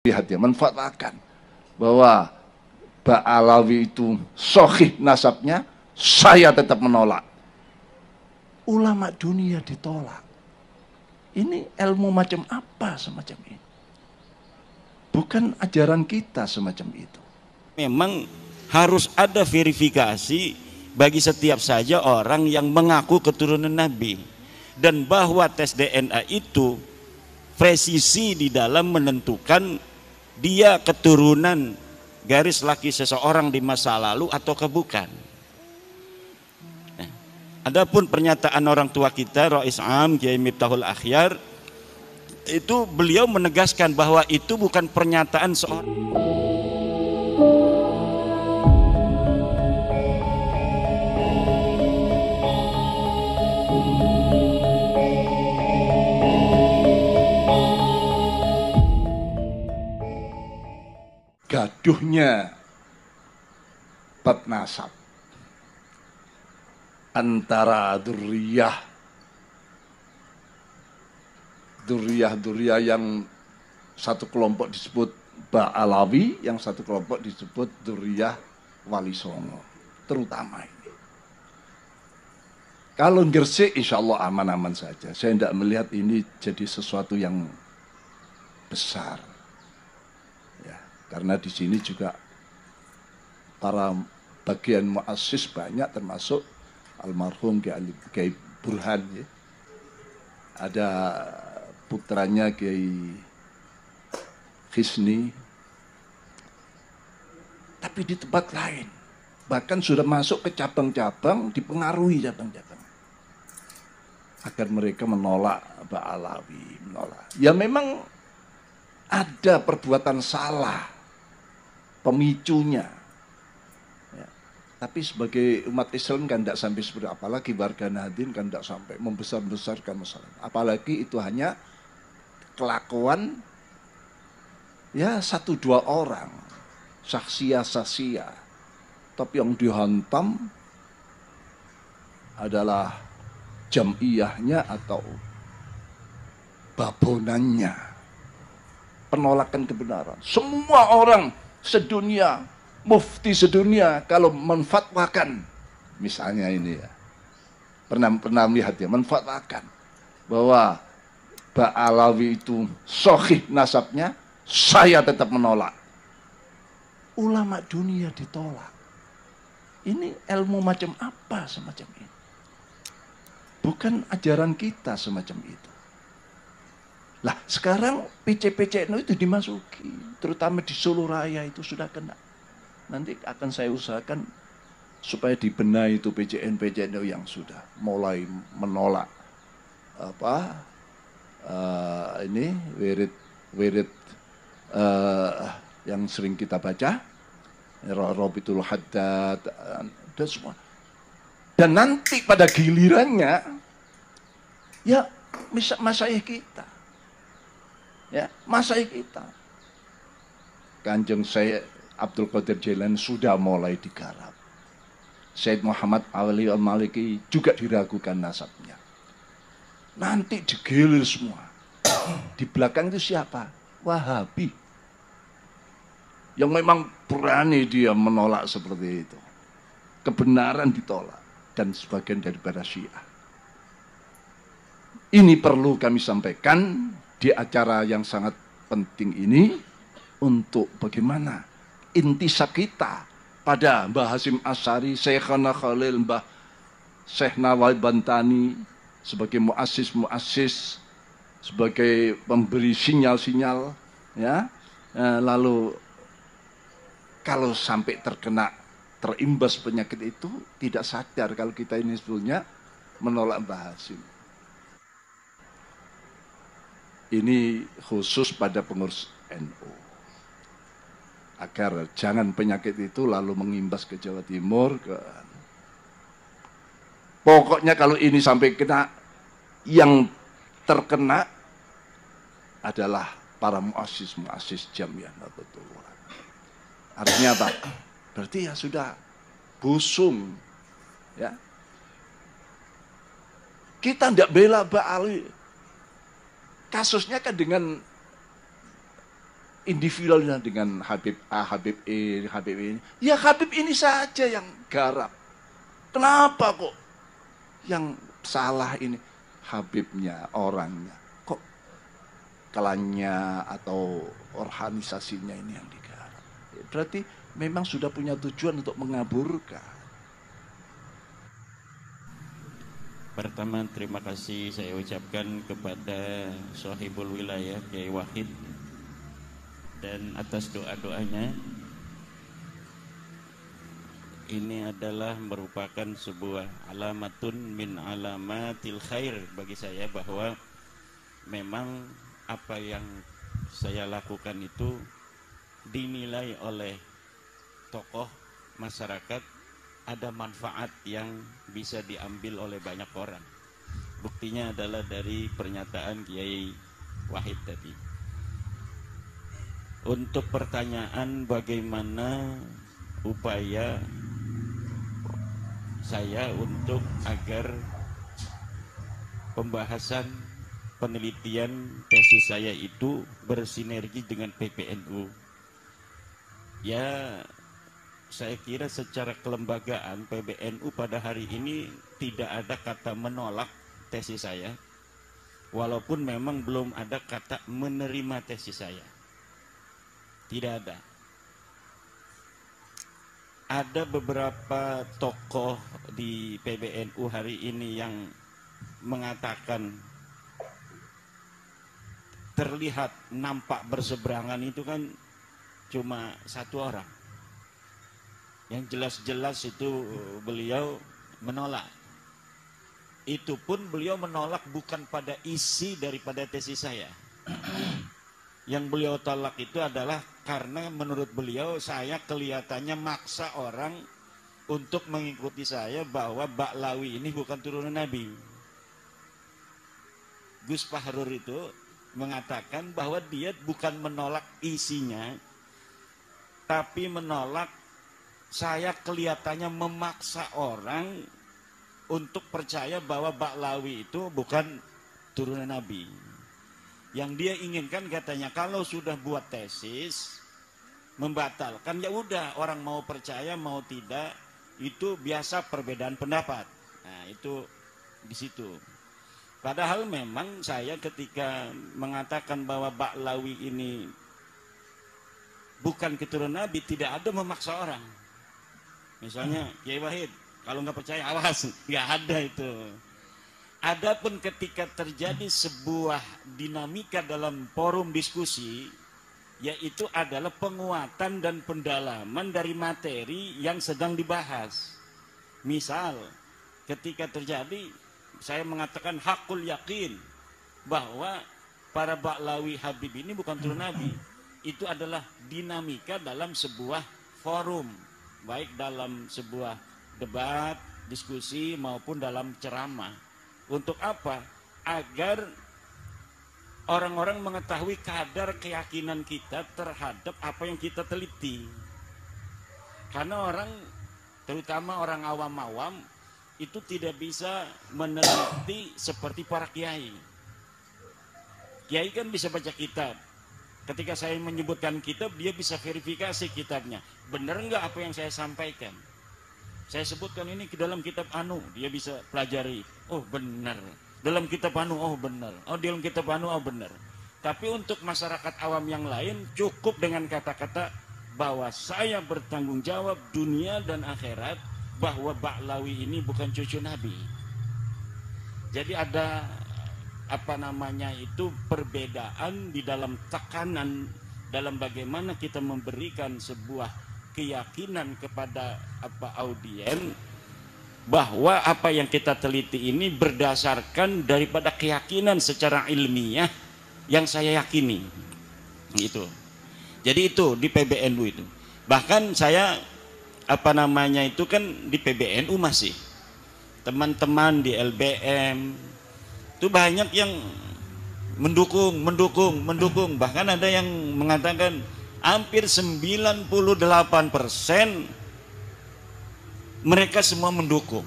lihat ya, menfatwakan bahwa Ba'alawi itu sahih nasabnya, saya tetap menolak. Ulama dunia ditolak. Ini ilmu macam apa semacam ini? Bukan ajaran kita semacam itu. Memang harus ada verifikasi bagi setiap saja orang yang mengaku keturunan Nabi, dan bahwa tes DNA itu presisi di dalam menentukan dia keturunan garis laki seseorang di masa lalu atau bukan. Adapun pernyataan orang tua kita, Rais Am Kiai Miftahul Akhyar, itu beliau menegaskan bahwa itu bukan pernyataan seorang. Gaduhnya bab nasab antara duriyah yang satu kelompok disebut Ba'alawi, yang satu kelompok disebut duriyah Wali Songo, terutama ini. Kalau Gresik insya Allah aman-aman saja. Saya tidak melihat ini jadi sesuatu yang besar. Karena di sini juga para bagian muassis banyak, termasuk almarhum Kiai Burhan, ya. Ada putranya Kiai Khisni. Tapi di tempat lain, bahkan sudah masuk ke cabang-cabang, dipengaruhi cabang-cabang, agar mereka menolak Ba'alawi, menolak. Ya memang ada perbuatan salah pemicunya, ya. Tapi sebagai umat Islam kan tidak sampai seperti, apalagi warga Nahdien kan tidak sampai membesar-besarkan masalah. Apalagi itu hanya kelakuan ya 1-2 orang, saksia, tapi yang dihantam adalah jamiyahnya atau babonannya, penolakan kebenaran. Semua orang sedunia, mufti sedunia kalau menfatwakan, misalnya ini ya, pernah lihat ya, menfatwakan bahwa Ba'alawi itu sahih nasabnya, saya tetap menolak. Ulama dunia ditolak. Ini ilmu macam apa semacam ini? Bukan ajaran kita semacam itu. Lah sekarang PC-PC itu dimasuki, terutama di Solo Raya itu sudah kena. Nanti akan saya usahakan supaya dibenahi itu PCN yang sudah mulai menolak ini wirid yang sering kita baca, Robitul Haddad dan semua. Dan nanti pada gilirannya ya masyayikh kita. Ya, masyayikh kita. Kanjeng Syekh Abdul Qadir Jailani sudah mulai digarap. Syed Muhammad Ali Al-Maliki juga diragukan nasabnya. Nanti digilir semua. Di belakang itu siapa? Wahabi. Yang memang berani dia menolak seperti itu. Kebenaran ditolak. Dan sebagian daripada Syiah. Ini perlu kami sampaikan di acara yang sangat penting ini, untuk bagaimana intisab kita pada Mbah Hasyim Asy'ari, Syekhana Khalil, Mbah Syekh Nawai Bantani sebagai muassis, sebagai pemberi sinyal-sinyal, ya. Lalu kalau sampai terimbas penyakit itu, tidak sadar kalau kita ini sebetulnya menolak Mbah Hasyim. Ini khusus pada pengurus NU. Agar jangan penyakit itu lalu mengimbas ke Jawa Timur. Pokoknya kalau ini sampai kena, yang terkena adalah para muassis Jamiyah Nahdlatul Ulama. Artinya apa? Berarti ya sudah busung. Ya. Kita tidak bela Ba'alawi. Kasusnya kan dengan individualnya dengan Habib A, Habib E, Habib ini. Ya Habib ini saja yang garap. Kenapa kok yang salah ini Habibnya, orangnya? Kok klannya atau organisasinya ini yang digarap? Berarti memang sudah punya tujuan untuk mengaburkan. Pertama, terima kasih saya ucapkan kepada Sohibul Wilayah Kiai Wahid, dan atas doa-doanya. Ini adalah merupakan sebuah alamatun min alamatil khair bagi saya, bahwa memang apa yang saya lakukan itu dinilai oleh tokoh masyarakat, ada manfaat yang bisa diambil oleh banyak orang. Buktinya adalah dari pernyataan Kiai Wahid tadi. Untuk pertanyaan bagaimana upaya saya untuk agar pembahasan penelitian tesis saya itu bersinergi dengan PBNU, ya saya kira secara kelembagaan PBNU pada hari ini tidak ada kata menolak tesis saya, walaupun memang belum ada kata menerima tesis saya. Tidak ada. Ada beberapa tokoh di PBNU hari ini yang mengatakan terlihat nampak berseberangan itu kan cuma satu orang. Yang jelas-jelas itu beliau menolak. Itu pun beliau menolak bukan pada isi daripada tesis saya. Yang beliau tolak itu adalah karena menurut beliau saya kelihatannya maksa orang untuk mengikuti saya, bahwa Ba'lawi ini bukan turunan Nabi. Gus Fahrur itu mengatakan bahwa dia bukan menolak isinya, tapi menolak saya kelihatannya memaksa orang untuk percaya bahwa Ba'lawi itu bukan turunan Nabi. Yang dia inginkan katanya kalau sudah buat tesis membatalkan, ya udah, orang mau percaya mau tidak itu biasa perbedaan pendapat. Nah, itu di situ. Padahal memang saya ketika mengatakan bahwa Ba'lawi ini bukan keturunan Nabi, tidak ada memaksa orang. Misalnya Kiai Wahid, kalau nggak percaya awas, nggak ada itu. Adapun ketika terjadi sebuah dinamika dalam forum diskusi, yaitu adalah penguatan dan pendalaman dari materi yang sedang dibahas. Misal, ketika terjadi, saya mengatakan hakul yakin bahwa para Ba'lawi Habib ini bukan turunan Nabi. Itu adalah dinamika dalam sebuah forum, baik dalam sebuah debat, diskusi maupun dalam ceramah. Untuk apa? Agar orang-orang mengetahui kadar keyakinan kita terhadap apa yang kita teliti. Karena orang, terutama orang awam-awam, itu tidak bisa meneliti seperti para kiai. Kiai kan bisa baca kitab. Ketika saya menyebutkan kitab, dia bisa verifikasi kitabnya. Benar nggak apa yang saya sampaikan? Saya sebutkan ini ke dalam kitab anu, dia bisa pelajari. Oh benar. Dalam kitab anu, oh benar. Oh dalam kitab anu, oh benar. Tapi untuk masyarakat awam yang lain cukup dengan kata-kata bahwa saya bertanggung jawab dunia dan akhirat, bahwa Ba'lawi ini bukan cucu Nabi. Jadi ada perbedaan di dalam tekanan dalam bagaimana kita memberikan sebuah keyakinan kepada audien bahwa apa yang kita teliti ini berdasarkan daripada keyakinan secara ilmiah yang saya yakini. Gitu. Jadi itu di PBNU itu. Bahkan saya itu kan di PBNU masih. Teman-teman di LBM itu banyak yang mendukung. Bahkan ada yang mengatakan hampir 98% mereka semua mendukung.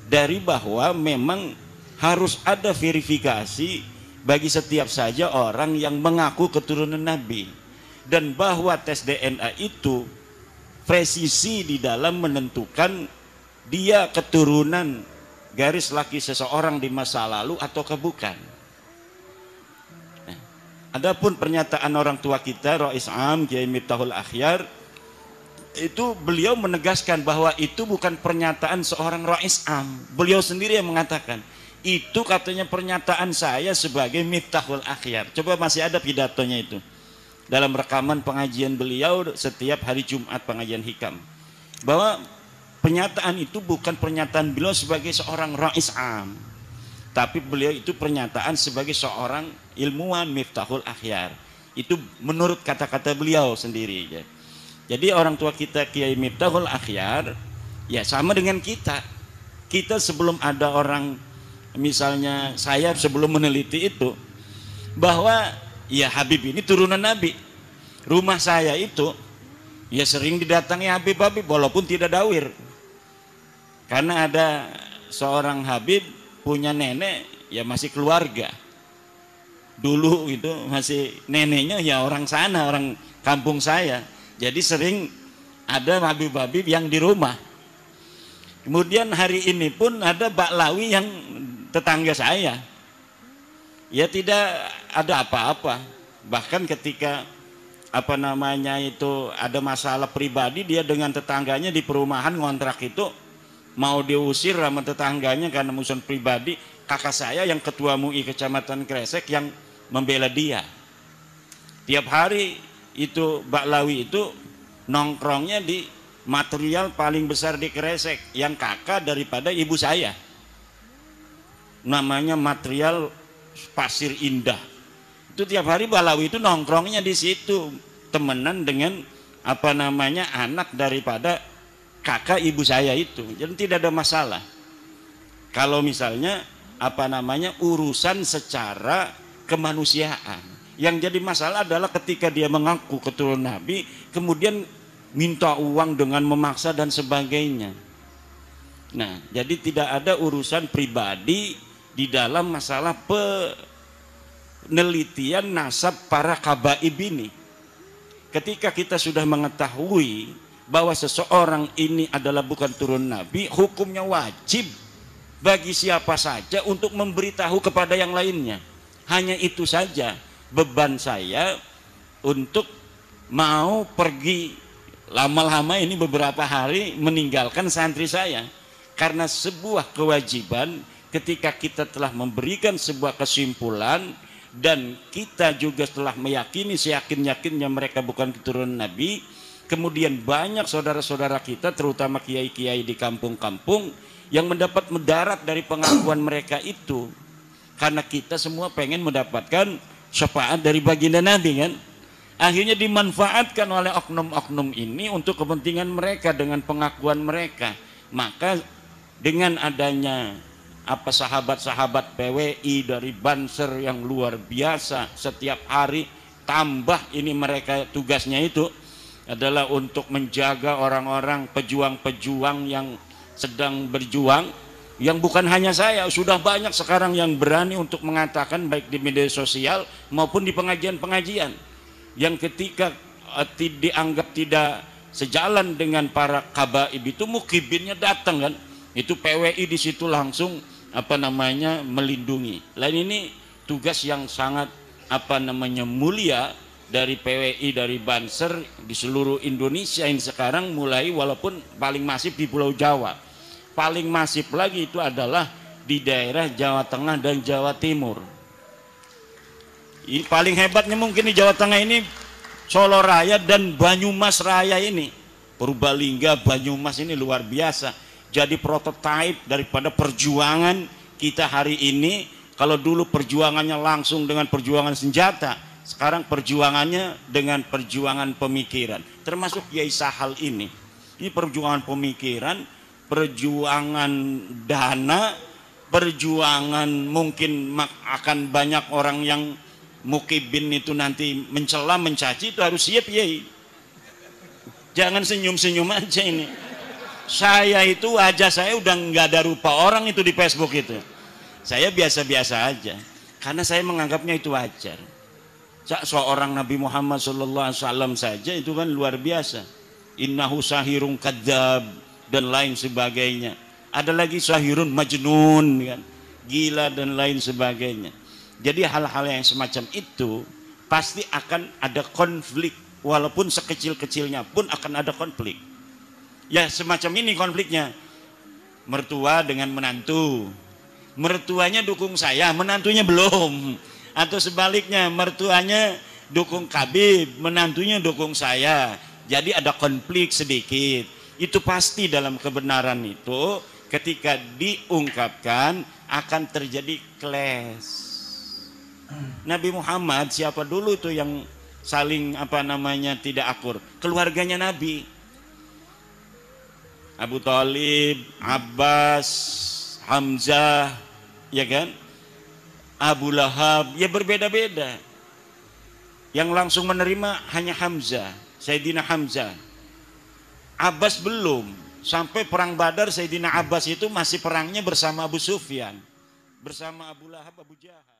Dari bahwa memang harus ada verifikasi bagi setiap saja orang yang mengaku keturunan Nabi. dan bahwa tes DNA itu presisi di dalam menentukan dia keturunan garis laki seseorang di masa lalu ataukah bukan. Nah, adapun pernyataan orang tua kita Rais Am Kiai Miftahul Akhyar, itu beliau menegaskan bahwa itu bukan pernyataan seorang Rais Am. Beliau sendiri yang mengatakan, itu katanya pernyataan saya sebagai Miftahul Akhyar. Coba masih ada pidatonya itu dalam rekaman pengajian beliau setiap hari Jumat pengajian hikam, bahwa pernyataan itu bukan pernyataan beliau sebagai seorang Rais Am, tapi beliau itu pernyataan sebagai seorang ilmuwan Miftahul Akhyar. Itu menurut kata-kata beliau sendiri ya. Jadi orang tua kita Kiai Miftahul Akhyar ya sama dengan kita. Kita sebelum ada orang, misalnya saya sebelum meneliti itu, bahwa ya Habib ini turunan Nabi. Rumah saya itu ya sering didatangi Habib-Habib walaupun tidak dawir. Karena ada seorang Habib punya nenek ya masih keluarga. Dulu itu masih neneknya ya orang sana, orang kampung saya. Jadi sering ada Habib-Habib yang di rumah. Kemudian hari ini pun ada Baklawi yang tetangga saya. Ya tidak ada apa-apa. Bahkan ketika itu ada masalah pribadi, dia dengan tetangganya di perumahan ngontrak itu mau diusir sama tetangganya karena urusan pribadi. Kakak saya yang ketua MUI Kecamatan Kresek yang membela dia. Tiap hari itu Baklawi itu nongkrongnya di material paling besar di Kresek yang kakak daripada ibu saya, namanya material Pasir Indah. Itu tiap hari Baklawi itu nongkrongnya di situ, temenan dengan anak daripada kakak ibu saya itu. Jadi tidak ada masalah. Kalau misalnya urusan secara kemanusiaan. Yang jadi masalah adalah ketika dia mengaku keturunan Nabi, kemudian minta uang dengan memaksa dan sebagainya. Nah, jadi tidak ada urusan pribadi di dalam masalah penelitian nasab para kabaib ini. Ketika kita sudah mengetahui bahwa seseorang ini adalah bukan turun Nabi, hukumnya wajib bagi siapa saja untuk memberitahu kepada yang lainnya. Hanya itu saja beban saya untuk mau pergi lama-lama ini beberapa hari meninggalkan santri saya, karena sebuah kewajiban ketika kita telah memberikan sebuah kesimpulan dan kita juga telah meyakini seyakin-yakinnya mereka bukan keturunan Nabi, kemudian banyak saudara-saudara kita terutama kiai-kiai di kampung-kampung yang mendapat mudarat dari pengakuan mereka itu, karena kita semua pengen mendapatkan syafaat dari baginda Nabi kan. Akhirnya dimanfaatkan oleh oknum-oknum ini untuk kepentingan mereka dengan pengakuan mereka. Maka dengan adanya sahabat-sahabat PWI dari Banser yang luar biasa, setiap hari tambah ini mereka tugasnya itu adalah untuk menjaga orang-orang pejuang-pejuang yang sedang berjuang, yang bukan hanya saya, sudah banyak sekarang yang berani untuk mengatakan baik di media sosial maupun di pengajian-pengajian yang ketika dianggap tidak sejalan dengan para kabaib itu mukibinnya datang kan, itu PWI di situ langsung melindungi. Lain ini tugas yang sangat mulia dari PWI dari Banser di seluruh Indonesia yang sekarang mulai, walaupun paling masif di Pulau Jawa. Paling masif lagi itu adalah di daerah Jawa Tengah dan Jawa Timur. Ini paling hebatnya mungkin di Jawa Tengah ini Solo Raya dan Banyumas Raya ini. Purbalingga, Banyumas ini luar biasa. Jadi prototipe daripada perjuangan kita hari ini. Kalau dulu perjuangannya langsung dengan perjuangan senjata, sekarang perjuangannya dengan perjuangan pemikiran. Termasuk Kiai Sahal ini. Ini perjuangan pemikiran, perjuangan dana, perjuangan mungkin akan banyak orang yang mukibin itu nanti mencela, mencaci, itu harus siap ya. Jangan senyum-senyum aja ini. Saya itu wajah saya udah nggak ada rupa orang itu di Facebook itu. Saya biasa-biasa aja karena saya menganggapnya itu wajar. Seorang Nabi Muhammad SAW saja itu kan luar biasa. Innahu sahirun kadzab dan lain sebagainya. Ada lagi sahirun majnun kan, gila dan lain sebagainya. Jadi hal-hal yang semacam itu pasti akan ada konflik, walaupun sekecil-kecilnya pun akan ada konflik. Ya semacam ini konfliknya. Mertua dengan menantu. Mertuanya dukung saya, menantunya belum. Atau sebaliknya, mertuanya dukung Khabib, menantunya dukung saya. Jadi ada konflik sedikit. Itu pasti dalam kebenaran itu ketika diungkapkan akan terjadi clash. Nabi Muhammad siapa dulu tuh yang saling tidak akur? Keluarganya Nabi. Abu Thalib, Abbas, Hamzah, ya kan? Abu Lahab, ya berbeda-beda. Yang langsung menerima hanya Hamzah, Sayyidina Hamzah. Abbas belum. Sampai perang Badar Sayyidina Abbas itu masih perangnya bersama Abu Sufyan, bersama Abu Lahab, Abu Jahal.